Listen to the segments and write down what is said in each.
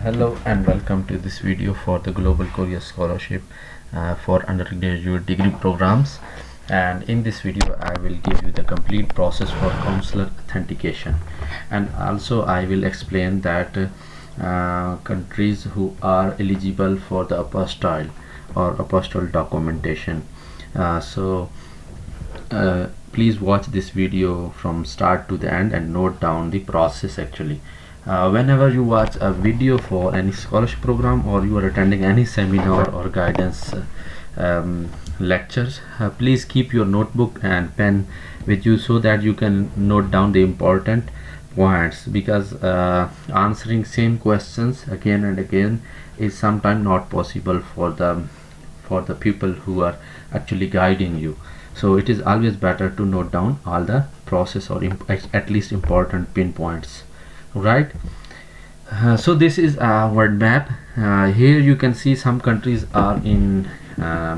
Hello and welcome to this video for the Global Korea Scholarship for undergraduate degree programs. And in this video I will give you the complete process for consular authentication, and also I will explain that countries who are eligible for the apostille or apostille documentation. Please watch this video from start to the end and note down the process actually. Whenever you watch a video for any scholarship program or you are attending any seminar or guidance lectures, please keep your notebook and pen with you so that you can note down the important points, because answering same questions again and again is sometimes not possible for the people who are actually guiding you. So it is always better to note down all the process or at least important pinpoints, right? So this is a word map. Here you can see some countries are in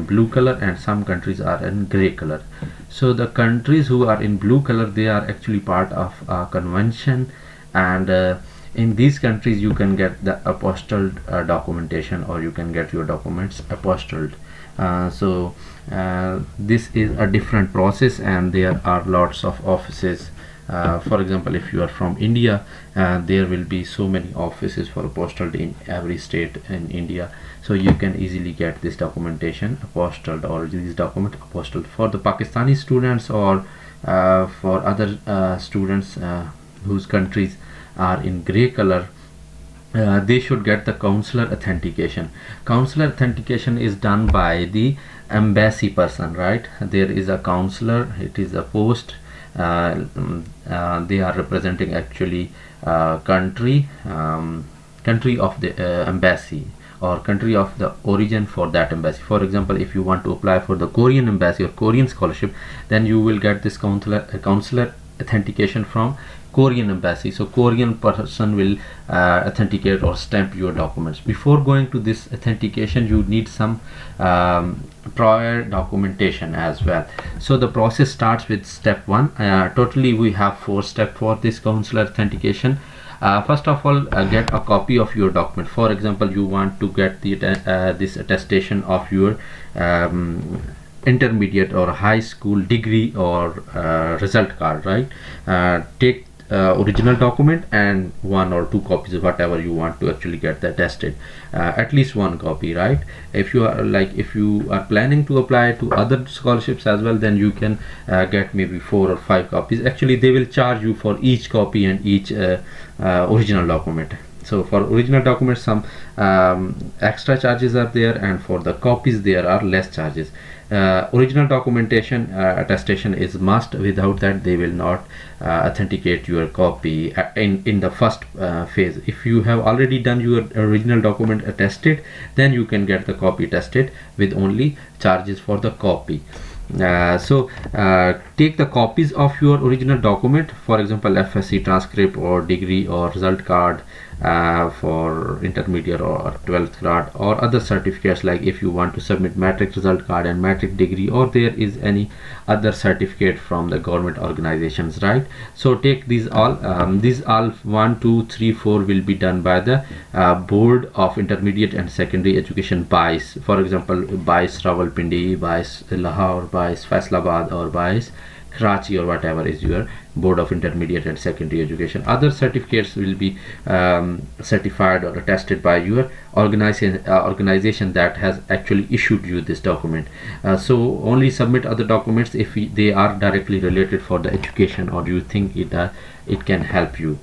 blue color and some countries are in gray color. So the countries who are in blue color, they are actually part of a convention, and in these countries you can get the apostilled documentation, or you can get your documents apostilled. This is a different process and there are lots of offices. For example, if you are from India, there will be so many offices for apostilled in every state in India, so you can easily get this documentation apostilled, or this document apostilled. For the Pakistani students or for other students whose countries are in gray color, they should get the consular authentication. Consular authentication is done by the embassy person, right? There is a consular, it is a post. They are representing actually country of the embassy, or country of the origin for that embassy. For example, if you want to apply for the Korean embassy or Korean scholarship, then you will get this consular authentication from Korean embassy. So Korean person will authenticate or stamp your documents. Before going to this authentication, you need some prior documentation as well. So the process starts with step 1. Totally we have 4 steps for this consular authentication. First of all, get a copy of your document. For example, you want to get the this attestation of your intermediate or high school degree or result card, right? Take original document and 1 or 2 copies, whatever you want to actually get that tested. At least 1 copy, right? If you are planning to apply to other scholarships as well, then you can get maybe 4 or 5 copies. Actually they will charge you for each copy and each original document. So for original documents some extra charges are there, and for the copies there are less charges. Original documentation attestation is must. Without that they will not authenticate your copy in the first phase. If you have already done your original document attested, then you can get the copy tested with only charges for the copy. Take the copies of your original document, for example FSC transcript or degree or result card for intermediate or 12th grade, or other certificates, like if you want to submit matric result card and matric degree, or there is any other certificate from the government organizations, right? So take these all 1 2 3 4 will be done by the Board of Intermediate and Secondary Education, BICE. For example, BICE Rawalpindi, BICE Lahore, BICE Faisalabad, or BICE Karachi, or whatever is your Board of Intermediate and Secondary Education. Other certificates will be certified or attested by your organization that has actually issued you this document. So only submit other documents if they are directly related for the education, or you think it can help you.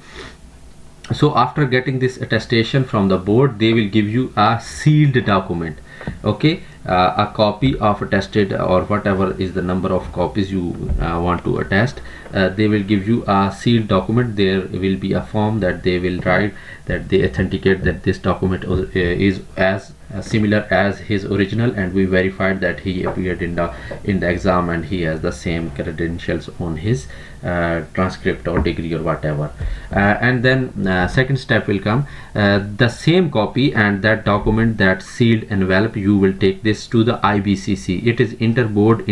So after getting this attestation from the board, they will give you a sealed document, okay? A copy of attested, or whatever is the number of copies you want to attest. They will give you a sealed document. There will be a form that they will write that they authenticate that this document is as similar as his original, and we verified that he appeared in the exam and he has the same credentials on his transcript or degree or whatever. And then second step will come, the same copy and that document, that sealed envelope, you will take this to the IBCC. It is Interboard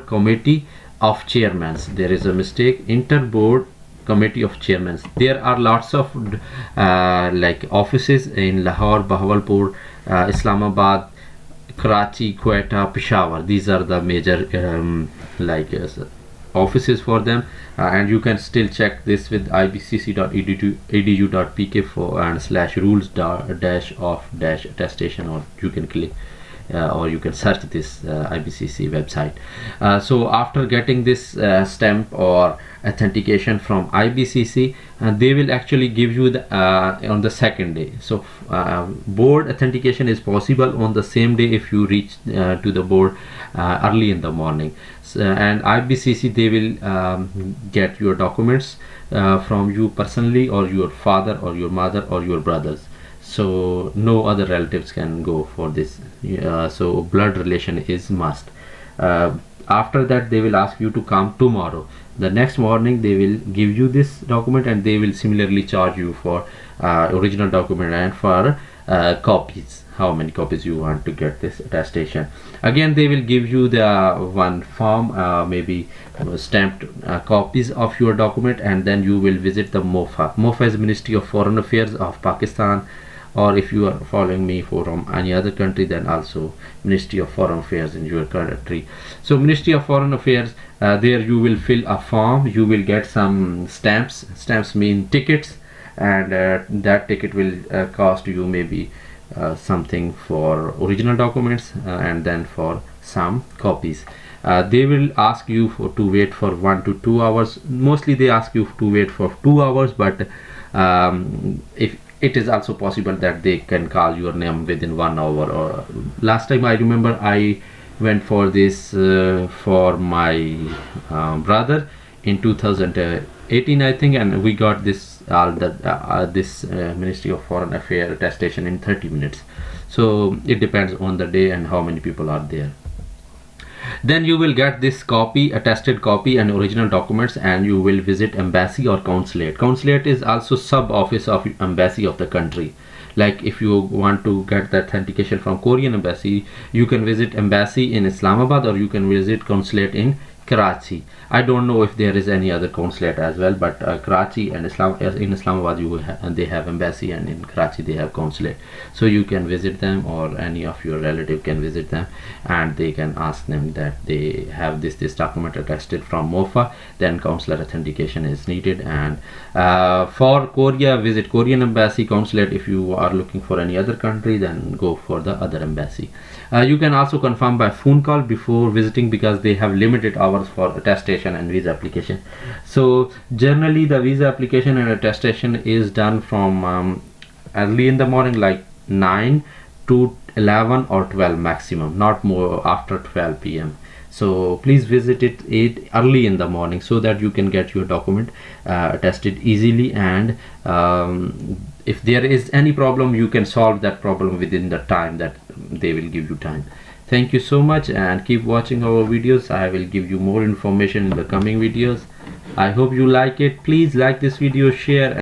Committee of Chairmans. There is a mistake. Interboard committee of chairmen. There are lots of like offices in Lahore, Bahawalpur, Islamabad, Karachi, Quetta, Peshawar. These are the major like offices for them, and you can still check this with ibcc.edu.pk for and slash rules dash of dash attestation, or you can click or you can search this IBCC website. So after getting this stamp or authentication from IBCC, they will actually give you the on the second day. So board authentication is possible on the same day if you reach to the board early in the morning. And IBCC, they will get your documents from you personally, or your father or your mother or your brothers. So no other relatives can go for this. So blood relation is must. After that, they will ask you to come tomorrow. The next morning they will give you this document, and they will similarly charge you for original document and for copies, how many copies you want to get this attestation. Again, they will give you the one form, maybe stamped copies of your document, and then you will visit the MOFA. MOFA is Ministry of Foreign Affairs of Pakistan, or if you are following me from any other country, then also Ministry of Foreign Affairs in your country. So Ministry of Foreign Affairs, there you will fill a form, you will get some stamps. Stamps mean tickets, and that ticket will cost you maybe something for original documents, and then for some copies. They will ask you to wait for 1 to 2 hours. Mostly they ask you to wait for 2 hours, but if it is also possible that they can call your name within 1 hour. Or last time I remember I went for this for my brother in 2018, I think, and we got this this Ministry of Foreign Affairs attestation in 30 minutes. So it depends on the day and how many people are there. Then you will get this copy, attested copy and original documents, and you will visit embassy or consulate. Consulate is also sub office of embassy of the country. Like if you want to get the authentication from Korean embassy, you can visit embassy in Islamabad, or you can visit consulate in Karachi. I don't know if there is any other consulate as well, but Karachi and in Islamabad they have embassy, and in Karachi they have consulate. So you can visit them, or any of your relative can visit them, and they can ask them that they have this document attested from MOFA. Then consular authentication is needed. And for Korea, visit Korean embassy, consulate. If you are looking for any other country, then go for the other embassy. You can also confirm by phone call before visiting, because they have limited hours for attestation and visa application. So generally the visa application and attestation is done from early in the morning, like 9 to 11 or 12 maximum, not more after 12 p.m. So please visit it early in the morning, so that you can get your document attested easily, and if there is any problem, you can solve that problem within the time that they will give you time. Thank you so much, and keep watching our videos. I will give you more information in the coming videos. I hope you like it. Please like this video, share.